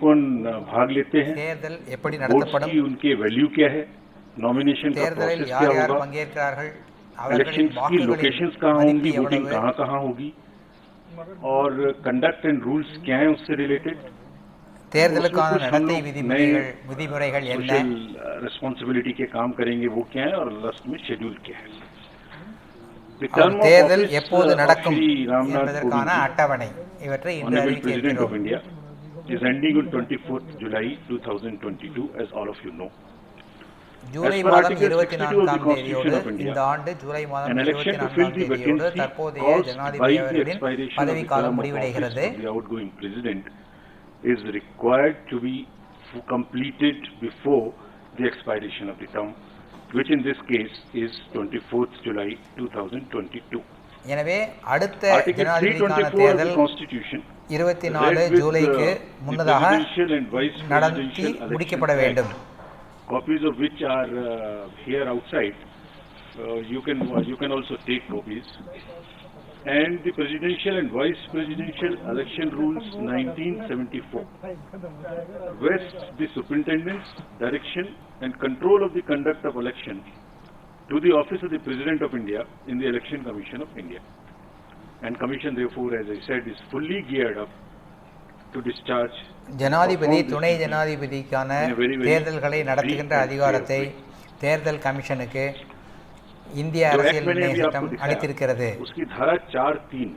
कौन भाग लेते हैं, தேர்தல் எப்படி वोट्स நடத்தப்படும், की उनके वैल्यू क्या है, नॉमिनेशन का தேர்தலில் प्रोसेस யார் क्या யார் होगा, பங்கேற்கிறார்கள், इलेक्शंस அவர்களின் की வாக்குகளின் लोकेशंस कहाँ மதிப்பு होंगी, वोटिंग எவ்வளவு, कहाँ कहाँ होगी, और कंडक्ट एंड रूल्स क्या है उससे रिलेटेड, தேர்தலுக்கான कुछ हम நடத்தை लोग नए விதிமுறைகள் என்ன, सोशल रिस्पॉन्सिबिलिटी के काम करेंगे वो क्या है, और लास्ट में शेड्यूल क्या है. அவர் தேர்தல் எப்போது நடக்கும் என்பதற்கான அட்டவணை இவற்றை இன்று அறிவிக்க இருக்கிறோம். India is ending on 24th July 2022 as all of you know. July மாதம் 24ஆம் தேதியோடு இந்த ஆண்டு ஜூலை மாதம் 24ஆம் தேதியோடு தற்போதைய ஜனாதிபதி அவர்களின் பதவிக்காலம் முடிவடைகிறது. The outgoing president is required to be completed before the expiration of the term, which in this case is 24th July 2022. எனவே அடுத்த ஜனாதிபதிக்கான தேர்தல் 24 ஜூலைக்கு முன்னதாக நடத்தி முடிக்கப்பட வேண்டும். Copies of which are here outside. You can also take copies. And the presidential and vice presidential election rules 1974 vests the superintendence, direction and control of the conduct of election to the office of the President of India in the Election Commission of India. And commission therefore, as I said, is fully geared up to discharge ஜனாதிபதி துணை ஜனாதிபதிக்கான தேர்தல்களை நடத்துகின்ற அதிகாரத்தை தேர்தல் கமிஷனுக்கு இந்திய அரசியல் நிர்ணய சட்டம் அளித்திருக்கிறது. उसकी धारा 4(3)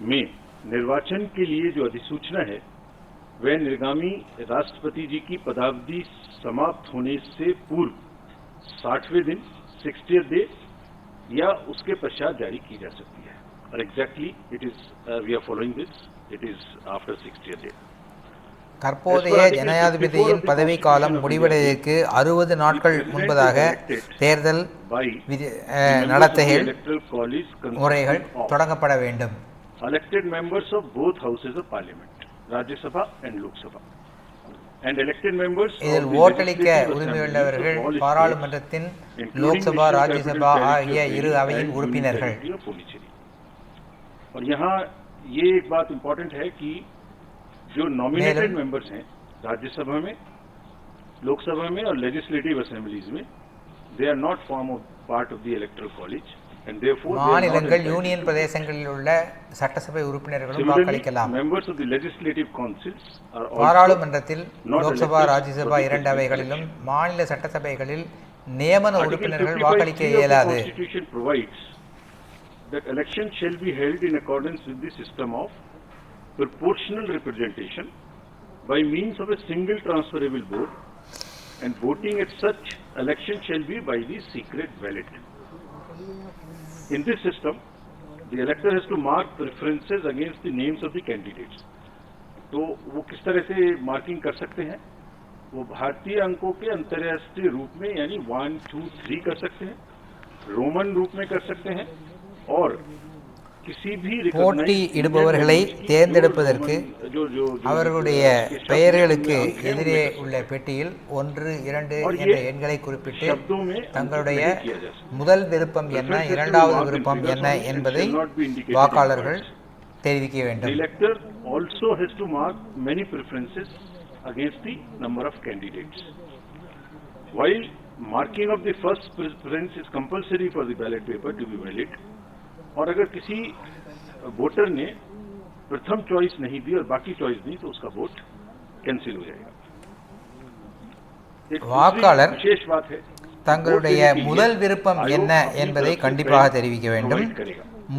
में निर्वाचन के लिए जो अधिसूचना है वह निर्गामी राष्ट्रपति जी की पदावधि समाप्त होने से पूर्व 60वें दिन 60th day या उसके पश्चात जारी की जा सकती है. और exactly it is we are following this, it is after 60th day. தற்போதைய ஜனாதிபதியின் பதவிக்காலம் முடிவடைவதற்கு 60 நாட்கள் முன்பதாக தேர்தல் நடத்தைகள் முறைகள் தொடங்கப்பட வேண்டும். Elected members of both houses of parliament, Rajya Sabha and Lok Sabha, and elected members இதில் ஓட்டளிக்க உரிமையுள்ளவர்கள் பாராளுமன்றத்தின் லோக்சபா ராஜ்யசபா ஆகிய இரு அவையின் உறுப்பினர்கள். और यहाँ ये एक बात इम्पोर्टेंट है कि जो नॉमिनेटेड मेंबर्स हैं राज्यसभा में, लोकसभा में और लेजिस्लेटिव असेंबलीज में, they are not form of part of the electoral college and therefore மாநிலங்கள் யூனியன் பிரதேசங்களில் உள்ள சட்டசபை உறுப்பினர்களும் வாக்களிக்கலாம். members of the legislative councils are பாராளுமன்றத்தில் லோக்சபா ராஜ்யசபா இரண்டு அவைகளிலும் மாநில சட்டசபைகளில் நியமன உறுப்பினர்கள் வாக்களிக்க இயலாது. Constitution provides that election shall be held in accordance with the system of proportional representation by means of a single transferable vote, and voting at such election shall be by the secret ballot. In this system, the elector has to mark preferences against the names of the candidates. तो वो किस तरह से marking कर सकते हैं? वो भारतीय अंकों के अंतर्राष्ट्रीय रूप में यानी 1, 2, 3 कर सकते हैं, रोमन रूप में कर सकते हैं, और போட்டியிடுபவர்களை தேர்ந்தெடுப்பதற்கு அவர்களுடைய பெயர்களுக்கு எதிரே உள்ள பெட்டியில் 1, 2 என்ற எண்களை குறிப்பிட்டு தங்களுடைய முதல் விருப்பம் என்ன, இரண்டாவது விருப்பம் என்ன என்பதை வாக்காளர்கள் தெரிவிக்க வேண்டும். While marking of the first preference is compulsory for the ballot paper to be valid, और अगर किसी वोटर ने प्रथम चॉइस नहीं दी और बाकी चॉइस दी तो उसका वोट कैंसिल हो जाएगा. வாக்காளர் தங்களுடைய முதல் விருப்பம் என்ன என்பதை கண்டிப்பாக தெரிவிக்க வேண்டும்.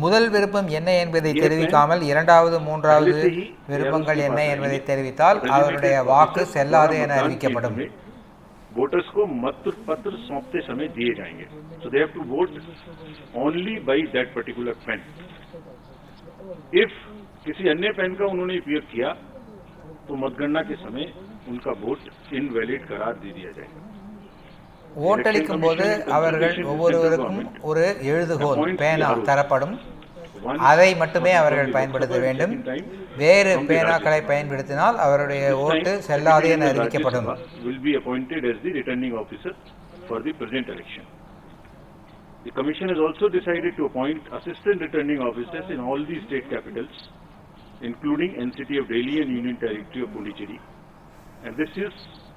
முதல் விருப்பம் என்ன என்பதை தெரிவிக்காமல் இரண்டாவது மூன்றாவது விருப்பங்கள் என்ன என்பதை தெரிவித்தால் அவருடைய வாக்கு செல்லாது என அறிவிக்கப்படும். वोटर्स को मत पत्र सौंपते समय दिए जाएंगे, so they have to vote only by that particular pen. If किसी अन्य पेन का उन्होंने उपयोग किया तो मतगणना के समय उनका वोट इनवैलिड करार दे दिया जाएगा. ஓட்டளிக்கும் போது அவர்கள் ஒவ்வொருவருக்கும் ஒரு எழுதுகோல் பேனா தரப்படும். அதை மட்டுமே அவர்கள் பயன்படுத்த வேண்டும். வேறு பேனாக்களை பயன்படுத்தினால் அவருடைய ஓட்டு செல்லாது என அறிவிக்கப்படும். will be appointed as the returning officer for the present election. The commission has also decided to appoint assistant returning officers in all the state capitals including NCT of Delhi and Union Territory of Puducherry. And this is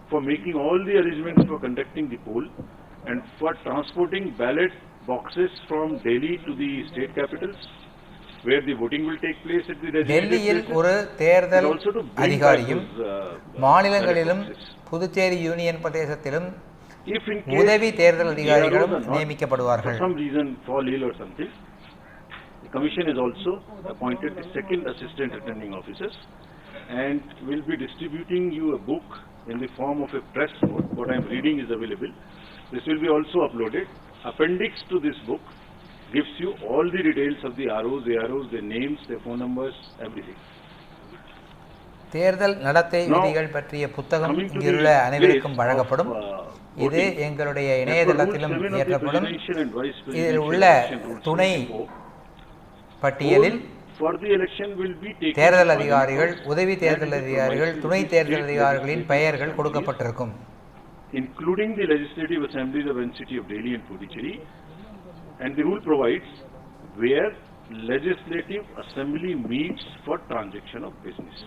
for making all the arrangements for conducting the poll and for transporting ballot boxes from Delhi to the state capitals, where the voting will take place at the டெல்லியில் ஒரு தேர்தல் அதிகாரியும் மாநிலங்களிலும் Puducherry union பிரதேசத்திலும் உதவி தேர்தல் அதிகாரிகளும் நியமிக்கப்படுவார்கள். For some reason fall ill or something, the commission has also appointed the second assistant returning officers and will be distributing you a book in the form of a press note. What I am reading is available. This will be also uploaded. Appendix to this book gives you all the details of the ROs, AROs, their names, their phone numbers, everything. தேர்தல் நடத்தை விதிகள் பற்றிய புத்தகம் இங்குள்ள அனைவருக்கும் வழங்கப்படும். இது எங்களுடைய இணையதளத்திலும் ஏற்றப்படும். இதில் உள்ள துணை பட்டியலில் தேர்தல் அதிகாரிகள், உதவி தேர்தல் அதிகாரிகள், துணை தேர்தல் அதிகாரிகளின் பெயர்கள் கொடுக்கப்பட்டிருக்கும். Including the legislative assemblies of NCT of Delhi and Puducherry, and the rule provides where legislative assembly meets for transaction of business.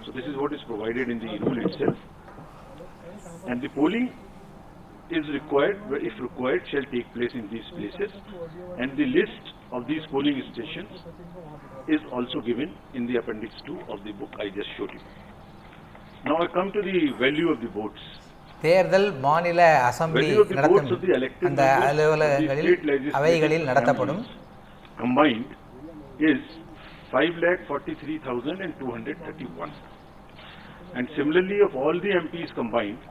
So this is what is provided in the rule itself, and the polling is required, if required, shall take place in these places, and the list of these polling stations is also given in the appendix 2 of the book I just showed you. Now I come to the value of the votes. தேர்தல் மாநில assembly நடத்தும் அந்த அலுவலகங்களில் அவைகளில் நடத்தப்படும். Combined is 5,43,231, and similarly of all the MPs combined,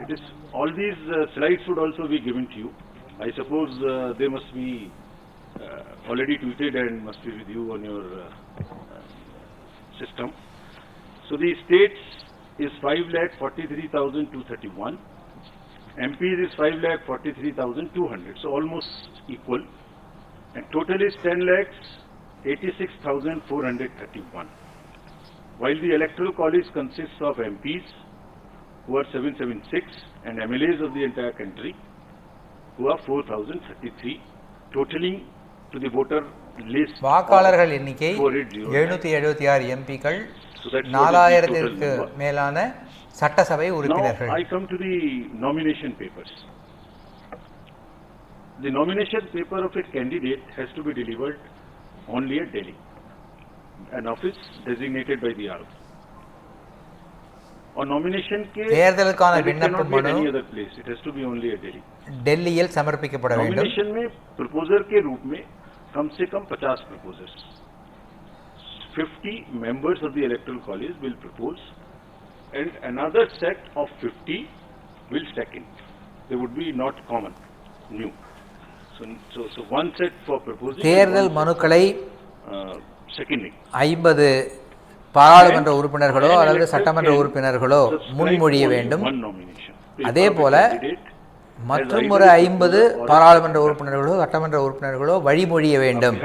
it is all these slides would also be given to you. I suppose they must be already tweeted and must be with you on your system. So the states is 5,43,231, MPs is 5,43,200, so almost equal, and total is 10,86,431. While the electoral college consists of MPs who are 776 and MLAs of the entire country who are 4,033, totaling to the voter list. வாக்காளர்கள் எண்ணிக்கை 776 எம்பிக்கள், 4000க்கு மேலான சட்டசபை உறுப்பினர்கள். Now I come to the nomination papers. The nomination paper of a candidate has to be delivered only at Delhi, an office designated by the RO. On nomination के தேர்தலுக்கான விண்ணப்ப மனு any other place, it has to be only at Delhi. டெல்லியில் சமர்ப்பிக்கப்பட வேண்டும். Nomination में proposer के रूप में कम से कम 50 proposers, 50 members of the electoral college will propose, and another set of 50 will second. They would be not common, new. So one set for proposing. தேர்தல் மனுக்களை seconding. 50 பாராளுமன்ற உறுப்பினர்களோ அல்லது சட்டமன்ற உறுப்பினர்களோ முன்மொழிய வேண்டும். அதே போல மற்றும் ஒரு 50 பாராளுமன்ற உறுப்பினர்களோ சட்டமன்ற உறுப்பினர்களோ வழிமொழிய வேண்டும்.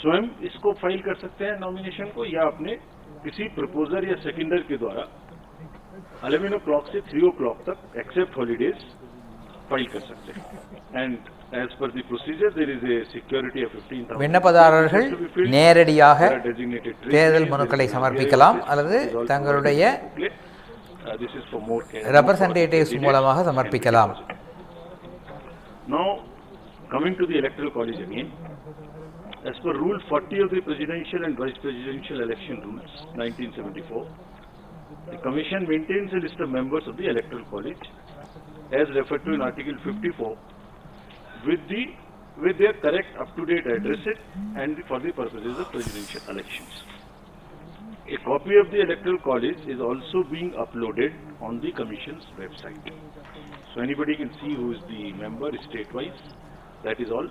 स्वयं इसको फाइल कर सकते हैं नॉमिनेशन को, या अपने किसी प्रपोजर या सेकेंडर के द्वारा 11 o'clock से 3 o'clock तक एक्सेप्ट हॉलीडेज फाइल कर सकते हैं. And as per the procedure there is a security of 15,000. விண்ணப்பதாரர்கள் நேரடியாக தேர்தல் மனுக்களை சமர்ப்பிக்கலாம் அல்லது தங்களுடைய ரெப்ரசன்டேட்டிவ்ஸ் மூலமாக சமர்ப்பிக்கலாம். Now coming to the electoral college again, as per rule 40 of the presidential and vice presidential election rules 1974, the commission maintains a list of members of the electoral college as referred to in article 54 with their correct up-to-date addresses and for the purposes of presidential elections. A copy of the electoral college is also being uploaded on the commission's website, so anybody can see who is the member state-wise. That is all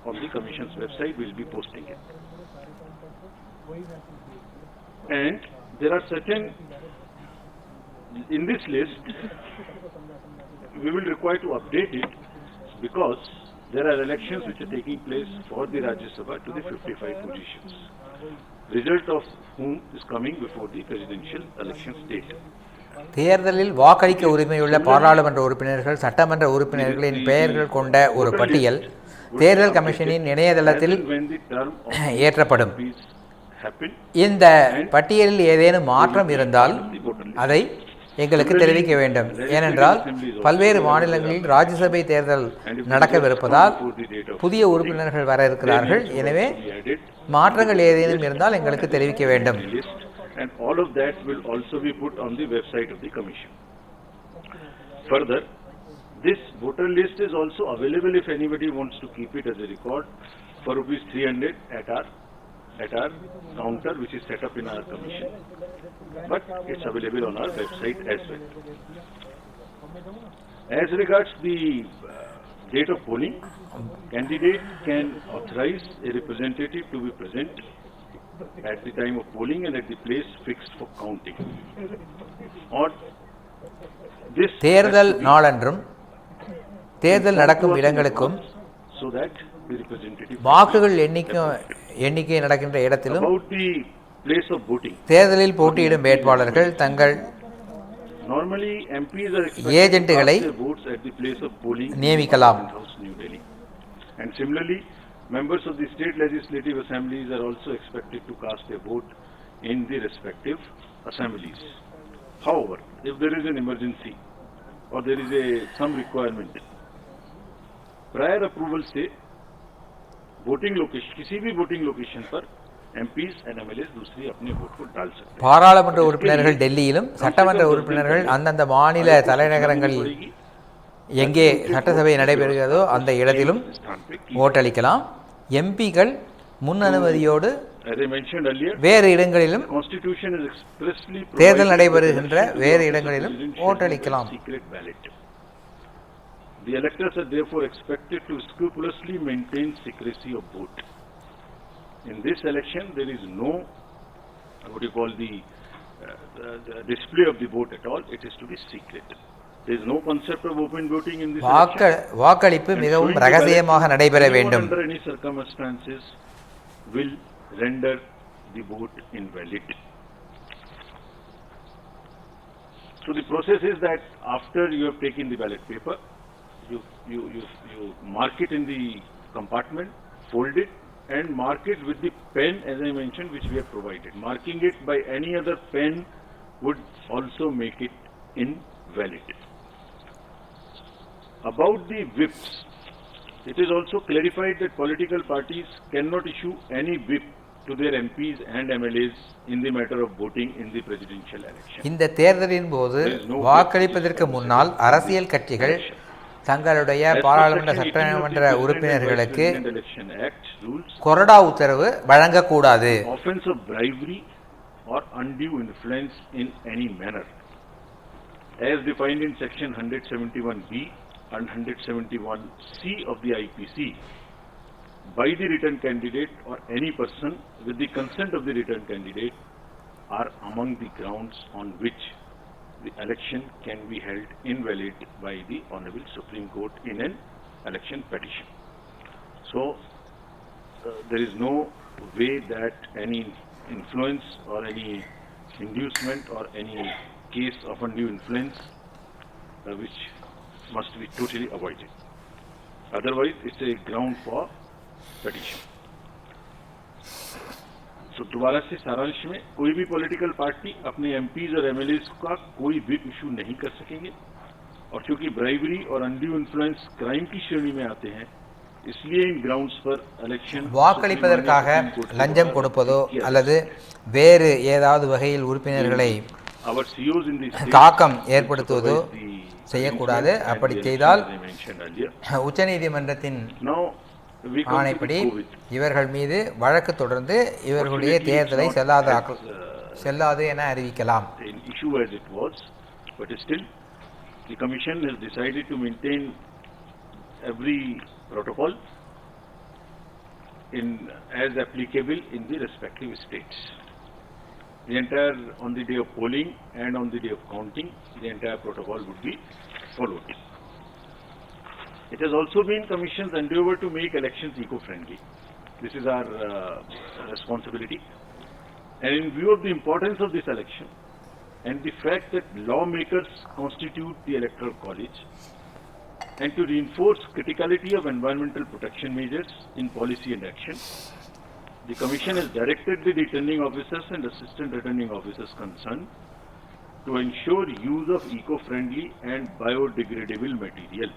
on the commission's website. We'll be posting it. And there are certain, in this list we will require to update it because there are elections which are taking place for the Rajya Sabha to the 55 positions, result of whom is coming before the presidential election date. தேர்தலில் வாக்களிக்க உரிமையுள்ள பாராளுமன்ற உறுப்பினர்கள் சட்டமன்ற உறுப்பினர்களின் பெயர்கள் கொண்ட ஒரு பட்டியல் தேர்தல் கமிஷனின் இணையதளத்தில் ஏற்றப்படும். happen, இந்த பட்டியலில் ஏதேனும் மாற்றம் இருந்தால் அதை எங்களுக்கு தெரிவிக்க வேண்டும். ஏனென்றால் பல்வேறு மாநிலங்களில் ராஜ்யசபை தேர்தல் நடக்கவிருப்பதால் புதிய உறுப்பினர்கள் வர இருக்கிறார்கள். எனவே மாற்றங்கள் ஏதேனும் இருந்தால் எங்களுக்கு தெரிவிக்க வேண்டும். and all of that will also be put on the website of the commission. Further, this voter list is also available if anybody wants to keep it as a record for ₹300 at our counter which is set up in our commission, but it's available on our website as well. As regards the date of polling, candidate can authorize a representative to be present at the time of polling and at the place fixed for counting. Or this தேர்தல் நாளன்றும் தேர்தல் நடக்கும் இடங்களுக்கும் so that the representative வாக்குகள் எண்ணிக்கை நடக்கின்ற இடத்திலும் about the place of voting. தேர்தலில் போட்டியிடும் வேட்பாளர்கள் தங்கள் Normally MPs are expected ஏஜென்ட்டுகளை to cast their votes at the place of polling நியமிக்கலாம். in House New Delhi. And similarly, members of the state legislative assemblies are also expected to cast their vote in the respective assemblies. However, if there is an emergency or there is some requirement, prior approval से voting location किसी भी voting location पर MPs and MLAs दूसरी अपने vote को डाल सकते हैं. பாராளுமன்ற உறுப்பினர்கள் டெல்லியிலும் சட்டமன்ற உறுப்பினர்கள் அந்தந்த மாநில தலைநகரங்களில் எங்கே சட்டசபை நடைபெறுகிறதோ அந்த இடத்திலும் ஓட்டளிக்கலாம். எம்பிக்கள் முன் அனுமதியோடு வேறு இடங்களிலும் தேர்தல் நடைபெறுகின்ற வேறு இடங்களிலும் ஓட்டளிக்கலாம். The electors are therefore expected to scrupulously maintain secrecy of vote. In this election, there is no the display of the vote at all. It is to be secret. There is no concept of open voting in this election. வாக்களிப்பு மிகவும் ரகசியமாக நடைபெற வேண்டும். Under any circumstances will render the vote invalid. So the process is that after you have taken the ballot paper, you mark it in the compartment, fold it, and mark it with the pen, as I mentioned, which we have provided. Marking it by any other pen would also make it invalid. About the whips, it is also clarified that political parties cannot issue any whip to their MPs and MLAs in the matter of voting in the presidential election. இந்த தேர்தலின் போது வாக்களிப்பதற்கு முன்னால் அரசியல் கட்சிகள் தங்களுடைய பாராளுமன்ற சட்டமன்ற உறுப்பினர்களுக்கு கொறடா உத்தரவு வழங்கக்கூடாது. Offense of bribery or undue influence in any manner, as defined in section 171B and 171C of the IPC, by the return candidate or any person with the consent of the return candidate, are among the grounds on which the election can be held invalid by the Honorable Supreme Court in an election petition. So, there is no way that any influence or any inducement or any case of undue influence which must be totally avoided. Otherwise, it's a ground for petition. So, दोबारा से सारांश में कोई भी political party अपने MPs और MLAs का कोई व्हिप इशू नहीं कर सकेंगे, और क्योंकि ब्राइबरी और अनड्यू इन्फ्लुएंस क्राइम की श्रेणी में आते हैं, इसलिए इन ग्राउंड्स पर इलेक्शन வாக்களிப்பதற்காக லஞ்சம் கொடுப்பதோ அல்லது வேறு ஏதாவது வகையில் உறுப்பினர்களை தாக்கம் ஏற்படுத்துவதோ செய்யக்கூடாது. அப்படி செய்தால் உச்சநீதிமன்றத்தின் ஆணைப்படி இவர்கள் மீது வழக்கு தொடர்ந்து இவர்களுடைய தேர்தலை செல்லாது என அறிவிக்கலாம். The Commission has decided to maintain every protocol as applicable in the respective states. The entire, on the day of polling and on the day of counting, the entire protocol would be followed. It has also been Commission's endeavour to make elections eco-friendly. This is our responsibility. And in view of the importance of this election and the fact that lawmakers constitute the Electoral College, and to reinforce criticality of environmental protection measures in policy and action, the Commission has directed the returning officers and assistant returning officers concerned to ensure use of eco-friendly and biodegradable material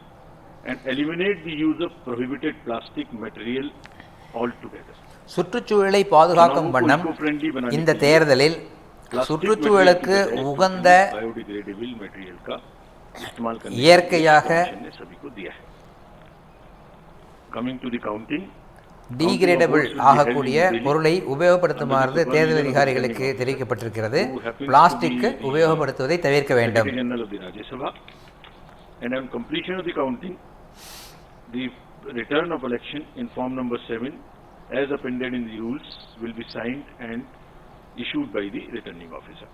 and eliminate the use of prohibited plastic material altogether. சுற்றுச்சூழலை பாதுகாக்கும் வண்ணம் இந்த தேர்தலில் சுற்றுச்சூழலுக்கு உகந்த இயற்கையாக degradable ஆகக்கூடிய பொருளை உபயோகப்படுத்துமாறு தேர்தல் அதிகாரிகளுக்கு தெரிவிக்கப்பட்டிருக்கிறது. பிளாஸ்டிக் உபயோகப்படுத்துவதை தவிர்க்க வேண்டும். And on completion of the counting, the return of election in form number 7 as appended in the rules will be signed and issued by the returning officer.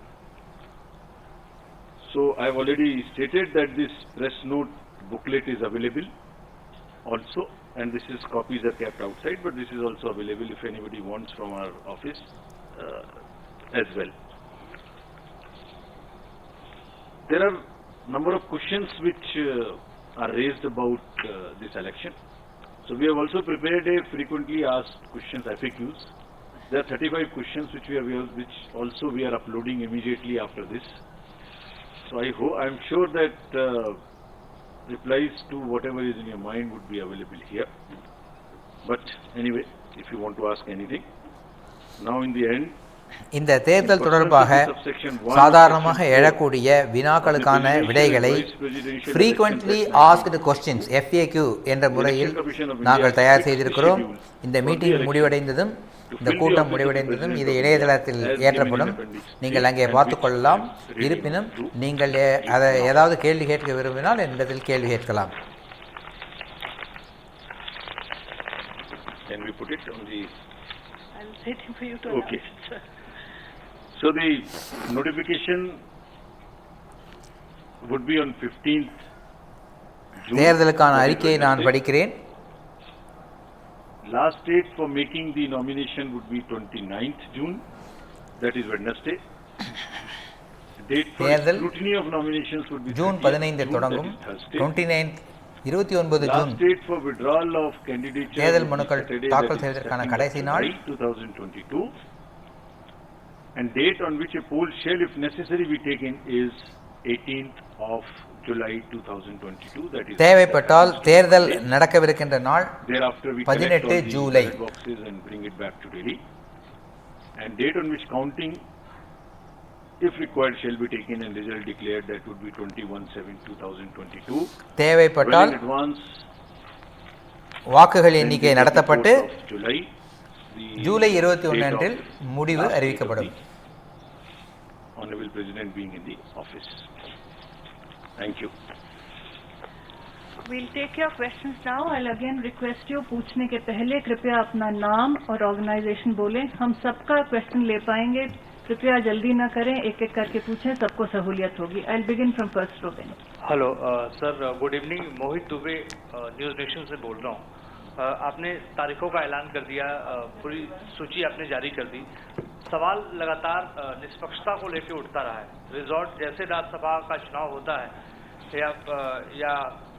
So I have already stated that this press note booklet is available also, and this is copies are kept outside, but this is also available if anybody wants from our office as well. There are number of questions which are raised about this election. So we have also prepared a frequently asked questions FAQs. There are 35 questions which which also we are uploading immediately after this. So I am sure that replies to whatever is in your mind would be available here. But anyway, if you want to ask anything, now in the end, இந்த தேர்தல் தொடர்பாக சாதாரணமாக எழக்கூடிய வினாக்களுக்கான விடைகளை frequently asked questions FAQ என்ற முறையில் நாங்கள் தயார் செய்திருக்கிறோம். இந்த மீட்டிங் முடிவடைந்ததும் இந்த கூட்டம் முடிவடைந்ததும் இது இணையதளத்தில் ஏற்றப்படும். நீங்கள் அங்கே பார்த்துக்கொள்ளலாம். இருப்பினும் நீங்கள் அதை ஏதாவது கேள்வி கேட்க விரும்பினால் என்னிடத்தில் கேள்வி கேட்கலாம். Can we put it on the... I'm waiting for you to okay. announce it. So the notification would be on 15th June. தேர்தலுக்கான அறிக்கையை நான் படிக்கிறேன். Last date for making the nomination would be 29th June, that is Wednesday. Date for scrutiny of nominations would be June 15 தொடங்கும். 29th 29 June தேர்தல் மனுக்கள் தாக்கல் செய்வதற்கான கடைசி நாள். 2022 and date on which a poll shall if necessary be taken is 18th of July 2022, that is தேவைப்பட்டால் தேர்தல் நடக்கவிருக்கின்ற நாள் 18 July. and bring it back to Delhi, and date on which counting if required shall be taken and result declared, that would be 21/7/2022. தேவைப்பட்டால் வாக்குகள் எண்ணிக்கை நடத்தப்பட்டு ஜூலை 21 அன்றில் முடிவு அறிவிக்கப்படும். Honorable President being in the office. Thank you. We'll take your questions now. I'll again request you पूछने के पहले कृपया अपना नाम और ऑर्गेनाइजेशन बोलें. हम सबका क्वेश्चन ले पाएंगे. कृपया जल्दी ना करें, एक एक करके पूछें, सबको सहूलियत होगी. I'll begin from first row then. Hello sir, good evening. Mohit Dubey news nation से बोल रहा हूँ. आपने तारीखों का ऐलान कर दिया, पूरी सूची आपने जारी कर दी. सवाल लगातार निष्पक्षता को लेकर उठता रहा है. रिजॉर्ट जैसे राज्यसभा का चुनाव होता है या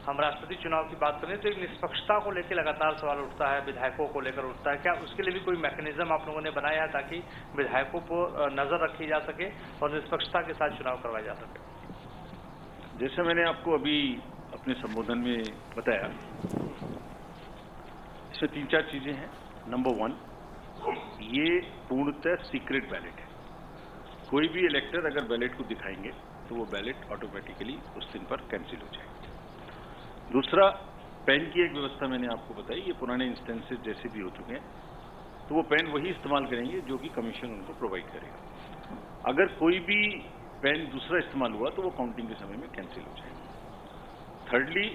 हम राष्ट्रपति चुनाव की बात करें तो एक निष्पक्षता को लेकर लगातार सवाल उठता है, विधायकों को लेकर उठता है. क्या उसके लिए भी कोई मैकेनिज्म आप लोगों ने बनाया है ताकि विधायकों पर नजर रखी जा सके और निष्पक्षता के साथ चुनाव करवाया जा सके? जैसे मैंने आपको अभी अपने संबोधन में बताया, इसमें 3-4 चीजें हैं. नंबर 1, ये पूर्णतः सीक्रेट बैलेट है. कोई भी इलेक्टर अगर बैलेट को दिखाएंगे तो वो बैलेट ऑटोमेटिकली उस दिन पर कैंसिल हो जाएगा. दूसरा, पेन की एक व्यवस्था मैंने आपको बताई. ये पुराने इंस्टेंसेस जैसे भी हो चुके हैं तो वो पेन वही इस्तेमाल करेंगे जो कि कमीशन उनको प्रोवाइड करेगा. अगर कोई भी पेन दूसरा इस्तेमाल हुआ तो वो काउंटिंग के समय में कैंसिल हो जाएगा. थर्डली,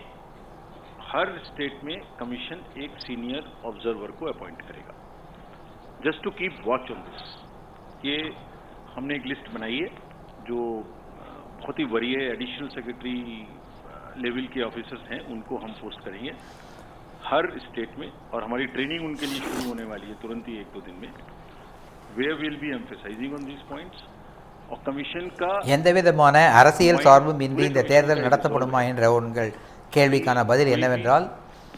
हर स्टेट में कमीशन एक सीनियर ऑब्जर्वर को अपॉइंट करेगा just to keep watch on this. ये हमने एक लिस्ट बनाई है जो बहुत ही वरीय एडिशनल सेक्रेटरी लेवल के ऑफिसर्स हैं, उनको हम पोस्ट करेंगे हर स्टेट में, और हमारी ट्रेनिंग उनके लिए शुरू होने वाली है तुरंत ही 1-2 दिन में. Where will be emphasising on these points. और कमीशन का எந்தவிதமான அரசியல் சார்பும் இன்றி இந்த தேர்தல் நடத்தப்படுமா என்ற உங்கள் கேள்விக்கான பதில் என்னவென்றால்,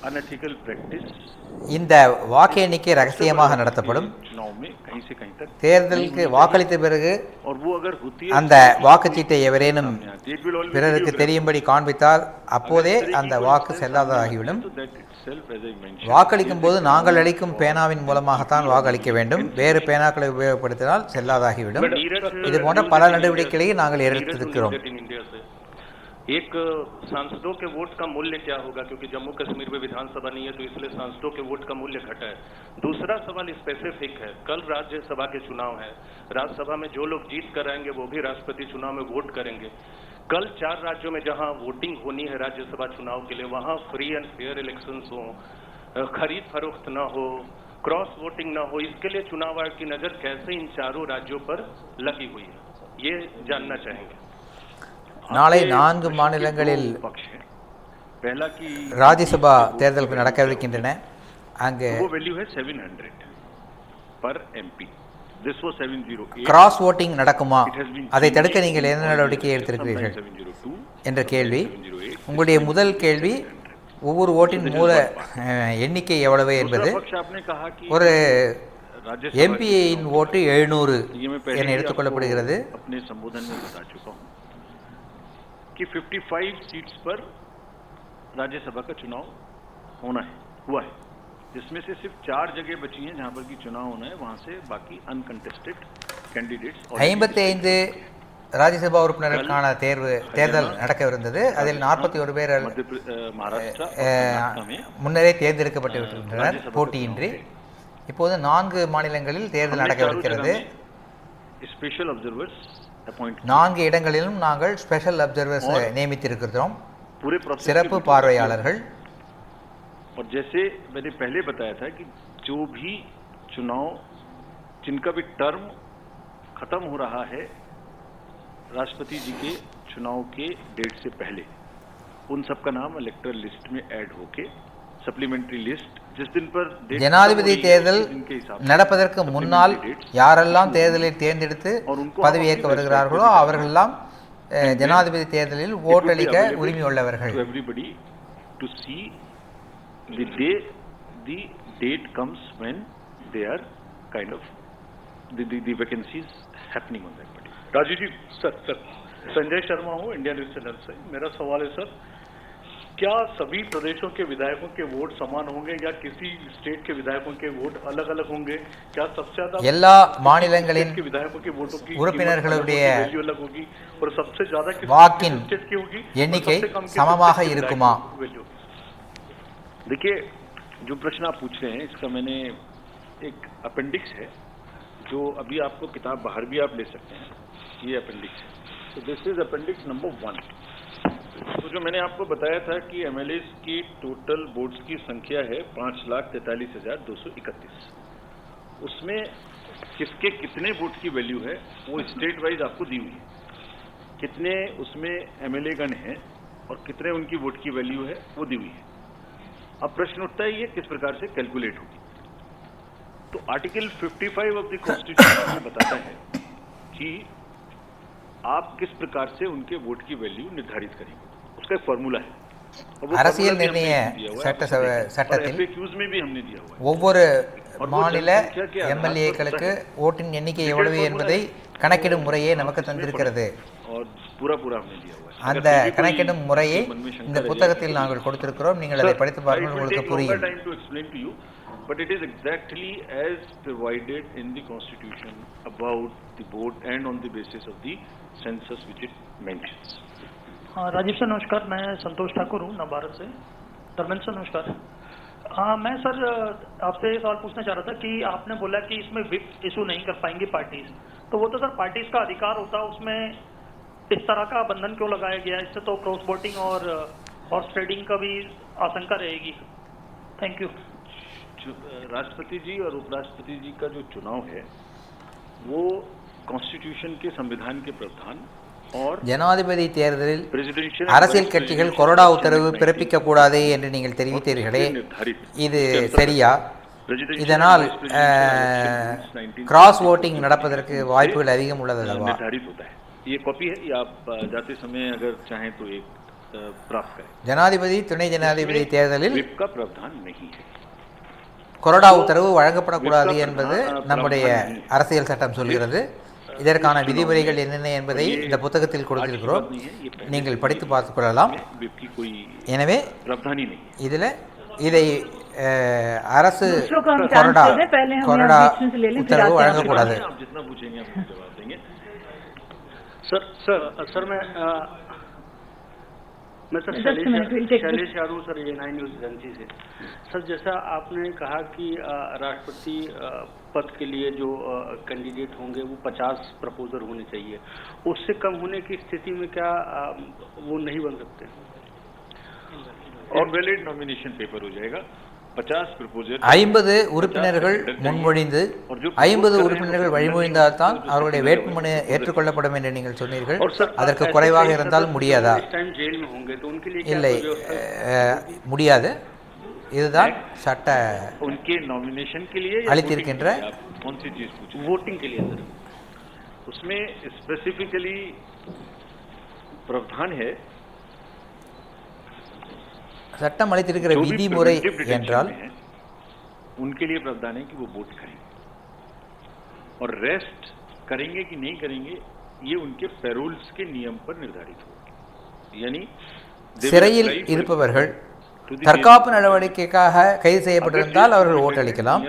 अनएथिकल प्रैक्टिस இந்த வாக்கு எண்ணிக்கை ரகசியமாக நடத்தப்படும். चुनाव में कहीं से कहीं तक தேர்தலுக்கு வாக்களித்த பிறகு और वो अगर होती है அந்த வாக்குச்சீட்டை எவரேனும் பிறருக்கு தெரியும்படி காண்பித்தால் அப்போதே அந்த வாக்கு செல்லாததாகிவிடும். வாக்களிக்கும் போது நாங்கள் அளிக்கும் பேனாவின் மூலமாகத்தான் வாக்களிக்க வேண்டும், வேறு பேனாக்களை உபயோகப்படுத்தினால் செல்லாதாகிவிடும். இது போன்ற பல நடவடிக்கைகளை நாங்கள் எடுத்திருக்கிறோம். एक सांसदों के वोट का मूल्य क्या होगा, क्योंकि जम्मू कश्मीर में विधानसभा नहीं है तो इसलिए सांसदों के वोट का मूल्य घटा है. दूसरा सवाल स्पेसिफिक है, कल राज्यसभा के चुनाव है, राज्यसभा में जो लोग जीत कर आएंगे वो भी राष्ट्रपति चुनाव में वोट करेंगे. कल 4 राज्यों में जहां वोटिंग होनी है राज्यसभा चुनाव के लिए, वहां फ्री एंड फेयर इलेक्शंस हो, खरीद फरोख्त न हो, क्रॉस वोटिंग न हो. इसके लिए चुनाव आयोग की नजर कैसे इन चारों राज्यों पर लगी हुई है, ये जानना चाहेंगे. நாளை 4 மாநிலங்களில் ராஜ்யசபா தேர்தல்கள் நடக்கவிருக்கின்றன. அங்கு கிராஸ் ஓட்டிங் நடக்குமா, அதை தடுக்க நீங்கள் என்ன நடவடிக்கை எடுத்திருக்கிறீர்கள் என்ற கேள்வி. உங்களுடைய முதல் கேள்வி ஒவ்வொரு ஓட்டின் மூல எண்ணிக்கை எவ்வளவு என்பது. ஒரு எம்பியின் ஓட்டு 700 என எடுத்துக்கொள்ளப்படுகிறது. कि 55 सीट्स पर राज्यसभा का चुनाव होना है, हुआ है, जिसमें से सिर्फ 4 जगह बची हैं जहां पर की चुनाव होना है, वहां से बाकी अनकंटेस्टेड कैंडिडेट्स. 55 ராஜ்யசபா உறுப்பினருக்கான தேர்தல் நடக்கவிருந்தது. அதில் 41 பேர் முன்னரே தேர்ந்தெடுக்கப்பட்டு விட்டிருந்தனர் போட்டியின்றி. இப்போது 4 மாநிலங்களில் தேர்தல் நடக்கவிருக்கிறது. ஸ்பெஷல் அப்சர்வர்ஸ் 4 இடங்களிலும் நாங்கள் ஸ்பெஷல் அப்சர்வர்ஸ் நியமித்திருக்கிறோம், சிறப்பு பார்வையாளர்கள். और जैसे मैंने पहले बताया था कि जो भी चुनाव जिनका भी टर्म खत्म हो रहा है राष्ट्रपति जी के चुनाव के डेट से पहले, उन सबका नाम इलेक्टोरल लिस्ट में ऐड होके सप्लीमेंट्री लिस्ट जिस दिन पर ஜனாதிபதி தேர்தல் நடப்பதற்கு முன்னால் யாரெல்லாம் தேர்தலில் தேர்ந்தெடுத்து பதவியேற்க வருகிறார்களோ அவர்களெல்லாம் ஜனாதிபதி தேர்தலில் ஓட்டளிக்க உரிமை உள்ளவர்கள். everybody to see the day the date comes when they are kind of the vacancies happening on that party. Rajiv ji, sir Sanjay Sharma हूँ, इंडिया न्यूज चैनल से. मेरा सवाल है सर, क्या सभी प्रदेशों के विधायकों के वोट समान होंगे या किसी स्टेट के विधायकों के वोट अलग अलग होंगे? क्या सबसे ज्यादा எல்லா மாநிலங்களின் विधायकों के वोटों की உறுப்பினர்களுடைய अलग होगी और सबसे ज्यादा வாக்கின் स्टेट की होगी எண்ணிக்கை சமமாக இருக்குமா? देखिए, जो प्रश्न आप पूछ रहे हैं इसका मैंने एक अपेंडिक्स है, जो अभी आपको किताब बाहर भी आप ले सकते हैं, ये अपेंडिक्स है. तो दिस इज अपेंडिक्स नंबर 1. तो जो मैंने आपको बताया था कि एमएलएस की टोटल वोट्स की संख्या है 5,43,231. उसमें किसके कितने वोट की वैल्यू है वो स्टेट वाइज आपको दी हुई है. कितने उसमें एमएलए गण हैं और कितने उनकी वोट की वैल्यू है वो दी हुई है. अब प्रश्न उठता है ये किस प्रकार से कैलकुलेट होगी. तो आर्टिकल 55 ऑफ द कॉन्स्टिट्यूशन बताता है कि आप किस प्रकार से उनके वोट की वैल्यू निर्धारित करेंगे. उसका एक फॉर्मूला है. அரசியல் நிர்ணய சட்டத்தில் ஒவ்வொரு மாநில எம்எல்ஏக்களுக்கு ஓட்டின் எண்ணிக்கை எவ்வளவு என்பதை கணக்கிடும் முறையே நமக்கு தந்திருக்கிறது. அந்த கணக்கிடும் முறையை இந்த புத்தகத்தில் நாங்கள் கொடுத்திருக்கிறோம். நீங்கள் அதை படித்து பாருங்கள், உங்களுக்கு புரியும். But it is exactly as provided in the constitution about the vote and on the basis of the census which it mentions. Rajiv sir नमस्कार, मैं संतोष ठाकुर हूँ नवभारत से. धर्मेंद्र सर नमस्कार. मैं सर आपसे सवाल पूछना चाह रहा था कि आपने बोला कि इसमें विप इशू नहीं कर पाएंगी पार्टीज, तो वो तो सर पार्टीज का अधिकार होता है, उसमें इस तरह का बंधन क्यों लगाया गया? इससे तो क्रॉस वोटिंग और हॉर्स ट्रेडिंग का भी आशंका रहेगी. Thank you. राष्ट्रपति जी और उपराष्ट्रपति जी का जो चुनाव है वो कॉन्स्टिट्यूशन के संविधान के प्रावधान और ஜனாதிபதி தேர்தலில் அரசியல் கட்சிகள் கொறடா உத்தரவு பிறப்பிக்க கூடாது என்று நீங்கள் தெரிவித்தீர்களே, இது சரியா? இதனால் கிராஸ் ஓட்டிங் நடப்பதற்கு வாய்ப்புகள் அதிகம் உள்ளது அல்லவா? ये कॉपी है, आप जाते समय अगर चाहें तो एक प्राप्त करें। ஜனாதிபதி துணை ஜனாதிபதி தேர்தலில் विप का प्रावधान नहीं है। கொறடா உத்தரவு வழங்கப்படக்கூடாது என்பது நம்முடைய அரசியல் சட்டம் சொல்கிறது. இதற்கான விதிமுறைகள் என்னென்ன என்பதை இந்த புத்தகத்தில் கொடுத்திருக்கிறோம், நீங்கள் படித்து பார்த்துக் கொள்ளலாம். எனவே இதில் இதை அரசு கொறடா உத்தரவு வழங்கக்கூடாது. मैं सर शैलेश यादव सर ये 9 न्यूज़ एजेंसी से। सर जैसा आपने कहा कि राष्ट्रपति पद के लिए जो कैंडिडेट होंगे वो 50 प्रपोजर होने चाहिए, उससे कम होने की स्थिति में क्या वो नहीं बन सकते? और वैलिड नॉमिनेशन पेपर हो जाएगा। 50 உறுப்பினர்கள் முன்மொழிந்து 50 உறுப்பினர்கள் வழிமொழிந்தால்தான் அவருடைய வேட்புமனு ஏற்றுக்கொள்ளப்படும் என்று நீங்கள் சொன்னீர்கள். அதற்கு குறைவாக இருந்தால் முடியாதா? இல்லை, முடியாது. இதுதான் சட்ட அளித்திருக்கின்ற वोटिंग के लिए सर उसमें स्पेसिफिकली प्रावधान है। சட்டம் அளித்திருக்கிற விதிமுறை என்றால் उनके लिए प्रावधान है कि वो वोट करेंगे और रेस्ट करेंगे कि नहीं करेंगे ये उनके पैरोल्स के नियम पर निर्धारित होगा। यानी சிறையில் இருப்பவர்கள் தற்காப்பு நடவடிக்கைக்காக கைது செய்யப்பட்டிருந்தால் அவர்கள் ஓட்டளிக்கலாம்.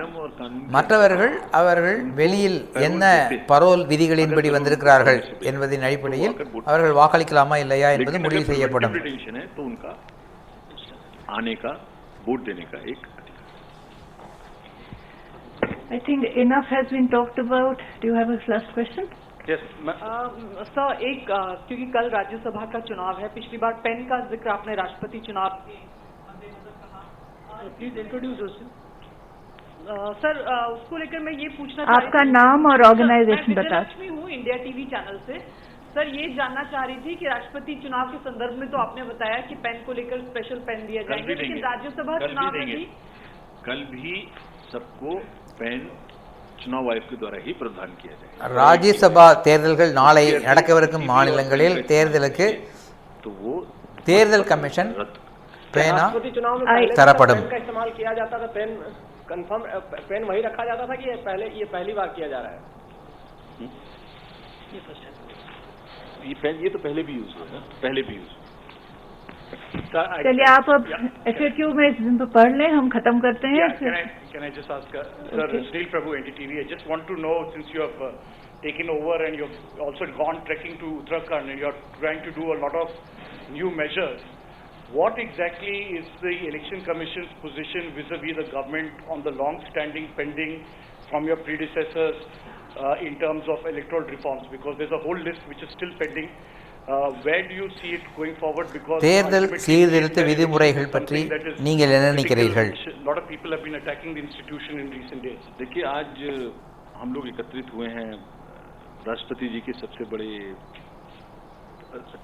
மற்றவர்கள் அவர்கள் வெளியில் என்ன பரோல் விதிகளின்படி வந்திருக்கிறார்கள் என்பதின் அடிப்படையில் அவர்கள் வாக்களிக்கலாமா இல்லையா என்பது முடிவு செய்யப்படும். आने का वोट देने का एक I think enough has been talked about. Do you have a last question? Yes, sir एक क्योंकि कल राज्यसभा का चुनाव है, पिछली बार पेन का जिक्र आपने राष्ट्रपति चुनाव प्लीज इंट्रोड्यूस सर उसको लेकर मैं ये पूछना आपका नाम और ऑर्गेनाइजेशन बता। लक्ष्मी हूँ, इंडिया टीवी चैनल से। सर ये जानना चाह रही थी कि राष्ट्रपति चुनाव के संदर्भ में तो आपने बताया कि पेन को लेकर स्पेशल पेन दिया जाएगा, लेकिन राज्यसभा चुनाव में भी कल भी सबको पेन चुनाव आयोग के द्वारा ही प्रदान किया जाएगा. ராஜ்யசபா தேர்தல்கள் நாளை நடக்கவிருக்கும் மாநிலங்களில் தேர்தலுக்கு தேர்தல் கமிஷன் பேனா தரப்படும். का इस्तेमाल किया जाता था, पेन कंफर्म पेन वही रखा जाता था कि ये पहली बार किया जा रहा है? ये तो पहले भी यूज हुआ है, पहले भी यूज। चलिए आप अब FAQ में पढ़ लें, हम खत्म करते हैं. Can I just ask, sir, Sunil Prabhu, NDTV, I just want to know, since you have taken over and you've also gone trekking to Uttarakhand and you're trying to do a lot of new measures, what exactly is the Election Commission's position vis-a-vis the government on the long-standing pending from your predecessors in terms of electoral reforms? Because there's a whole list which is still pending. Where do you see it going forward? Because தேர்தல் சீர்திருத்த விதிமுறைகள் பற்றி நீங்கள் என்ன நினைக்கிறீர்கள்? A lot of people have been attacking the institution in recent days. देखिए, आज हम लोग एकत्रित हुए हैं राष्ट्रपति जी के सबसे बड़े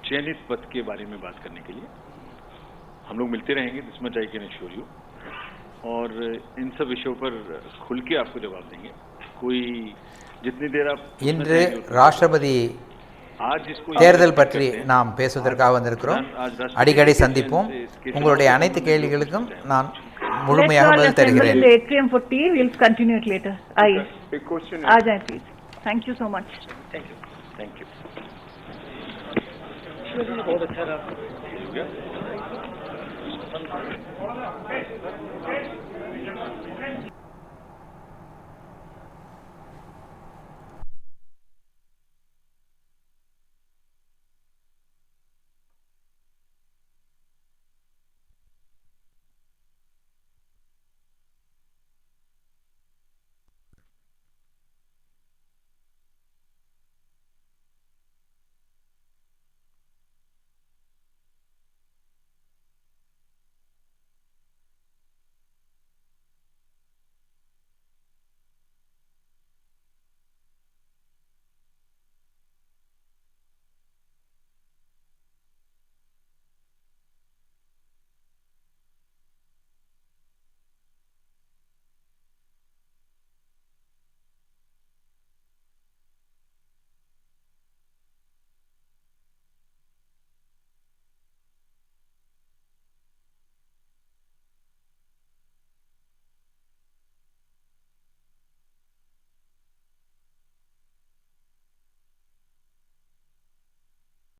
चयनित पद के बारे में बात करने के लिए. हम लोग मिलते रहेंगे, this much I can assure you, और इन सब विषयों पर खुल के आपको जवाब देंगे. कोई जितनी देर आप இன்று ராஷ்டிரபதி தேர்தல் பற்றி நாம் பேசுவதற்காக வந்திருக்கிறோம். அடிக்கடி சந்திப்போம். உங்களுடைய அனைத்து கேள்விகளுக்கும் நான் முழுமையாக பதில் தருகிறேன். आ जाएं please. Thank you so much. Thank you. Thank you. बहुत अच्छा रहा.